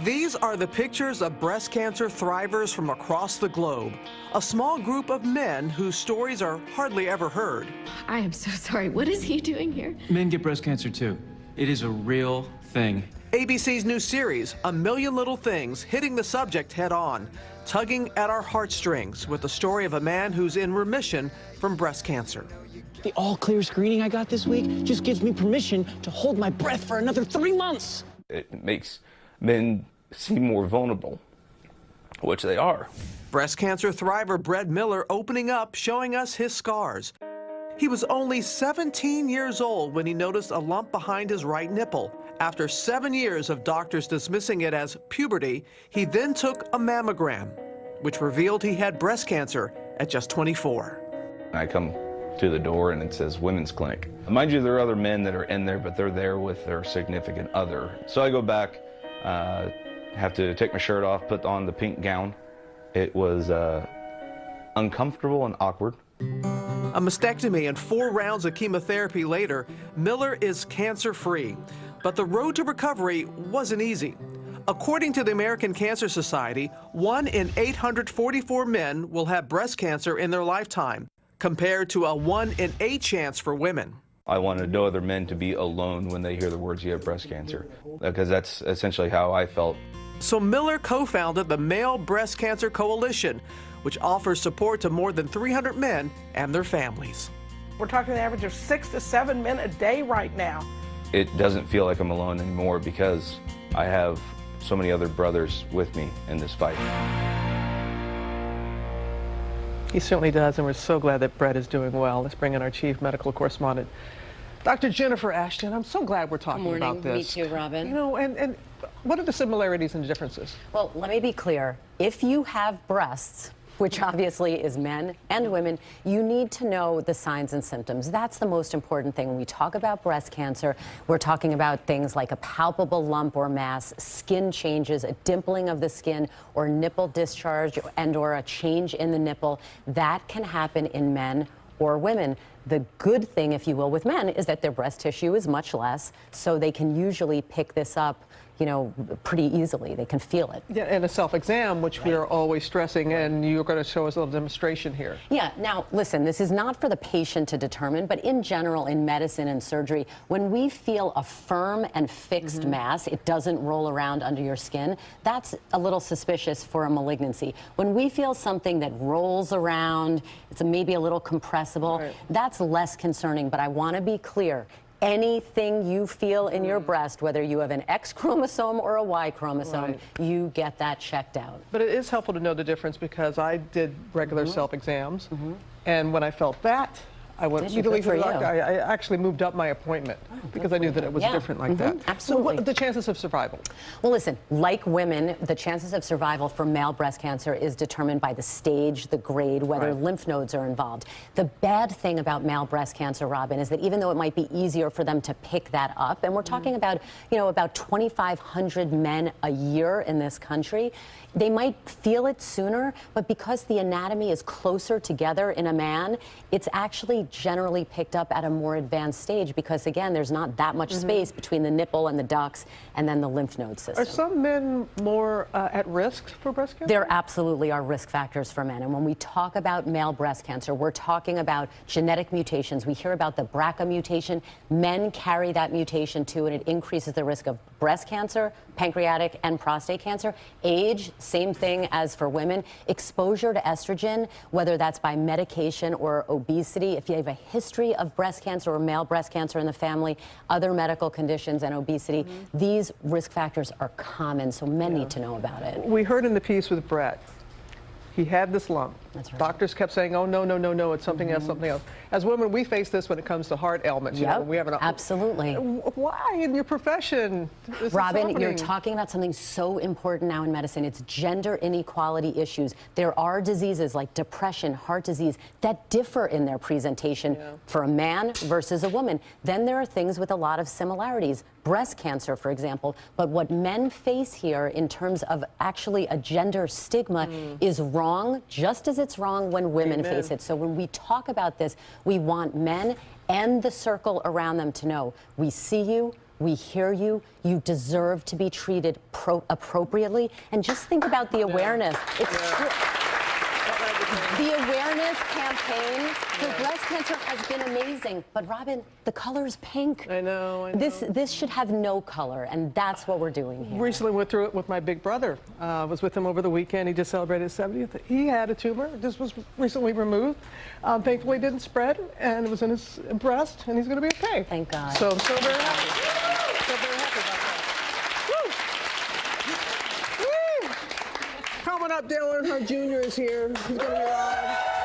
These are the pictures of breast cancer thrivers from across the globe. A small group of men whose stories are hardly ever heard. I am so sorry. What is he doing here? Men get breast cancer too. It is a real thing. ABC's new series, A Million Little Things, hitting the subject head on, tugging at our heartstrings with the story of a man who's in remission from breast cancer. The all-clear screening I got this week just gives me permission to hold my breath for another 3 months. It makes men seem more vulnerable, which they are. Breast cancer thriver Bret Miller opening up, showing us his scars. He was only 17 years old when he noticed a lump behind his right nipple. After 7 years of doctors dismissing it as puberty, he then took a mammogram, which revealed he had breast cancer at just 24. I come to the door and it says women's clinic. Mind you, there are other men that are in there, but they're there with their significant other. So I go back, have to take my shirt off, put on the pink gown. It was uncomfortable and awkward. A mastectomy and 4 rounds of chemotherapy later, Miller is cancer-free. But the road to recovery wasn't easy. According to the American Cancer Society, 1 in 844 men will have breast cancer in their lifetime, compared to a 1 in 8 chance for women. I wanted no other men to be alone when they hear the words, "You have breast cancer," because that's essentially how I felt. So Miller co-founded the Male Breast Cancer Coalition, which offers support to more than 300 men and their families. We're talking an average of 6 to 7 men a day right now. It doesn't feel like I'm alone anymore because I have so many other brothers with me in this fight. He certainly does, and we're so glad that Bret is doing well. Let's bring in our chief medical correspondent, Dr. Jennifer Ashton. I'm so glad we're talking about this. Me too, Robin. You know, and what are the similarities and differences? Well, let me be clear. If you have breasts, which obviously is men and women, you need to know the signs and symptoms. That's the most important thing. When we talk about breast cancer, we're talking about things like a palpable lump or mass, skin changes, a dimpling of the skin, or nipple discharge and/or a change in the nipple. That can happen in men or women. The good thing, if you will, with men is that their breast tissue is much less, so they can usually pick this up, you know, pretty easily. They can feel it. Yeah, and a self-exam, which we are always stressing, and you're going to show us a little demonstration here. Yeah, now listen, this is not for the patient to determine, but in general, in medicine and surgery, when we feel a firm and fixed mass, it doesn't roll around under your skin, that's a little suspicious for a malignancy. When we feel something that rolls around, it's maybe a little compressible, that's less concerning, but I want to be clear. Anything you feel in your breast, whether you have an X chromosome or a Y chromosome, you get that checked out. But it is helpful to know the difference because I did regular self-exams, and when I felt that, I went immediately to the doctor. I actually moved up my appointment because I knew that it was different like that. Absolutely. So what are the chances of survival? Well, listen, like women, the chances of survival for male breast cancer is determined by the stage, the grade, whether lymph nodes are involved. The bad thing about male breast cancer, Robin, is that even though it might be easier for them to pick that up, and we're talking about, you know, about 2,500 men a year in this country, they might feel it sooner, but because the anatomy is closer together in a man, it's actually generally picked up at a more advanced stage because, again, there's not that much space between the nipple and the ducts and then the lymph node system. Are some men more at risk for breast cancer? There absolutely are risk factors for men. And when we talk about male breast cancer, we're talking about genetic mutations. We hear about the BRCA mutation. Men carry that mutation too, and it increases the risk of breast cancer, pancreatic, and prostate cancer. Age, same thing as for women. Exposure to estrogen, whether that's by medication or obesity. If you have a history of breast cancer or male breast cancer in the family, other medical conditions and obesity, these risk factors are common, so men need to know about it. We heard in the piece with Bret, he had this lump. That's right. Doctors kept saying, oh, no, no, no, no, it's something else, something else. As women, we face this when it comes to heart ailments. You know, when we have absolutely. Why in your profession? Robin, you're talking about something so important now in medicine. It's gender inequality issues. There are diseases like depression, heart disease, that differ in their presentation for a man versus a woman. Then there are things with a lot of similarities. Breast cancer, for example. But what men face here in terms of actually a gender stigma is wrong, just as it's wrong when women face it. So when we talk about this, we want men and the circle around them to know we see you, We hear you. You deserve to be treated appropriately. And just think about the awareness. The awareness campaign for breast cancer has been amazing. But Robin, the color is pink. I know. This should have no color, and that's what we're doing here. Recently went through it with my big brother. Was with him over the weekend. He just celebrated his 70th. He had a tumor. This was recently removed. Thankfully, it didn't spread, and it was in his breast, and he's going to be okay. Thank God. So I'm so very happy. So very happy about that. Woo! Woo! Coming up, Dylan, her junior is here. He's going to be live.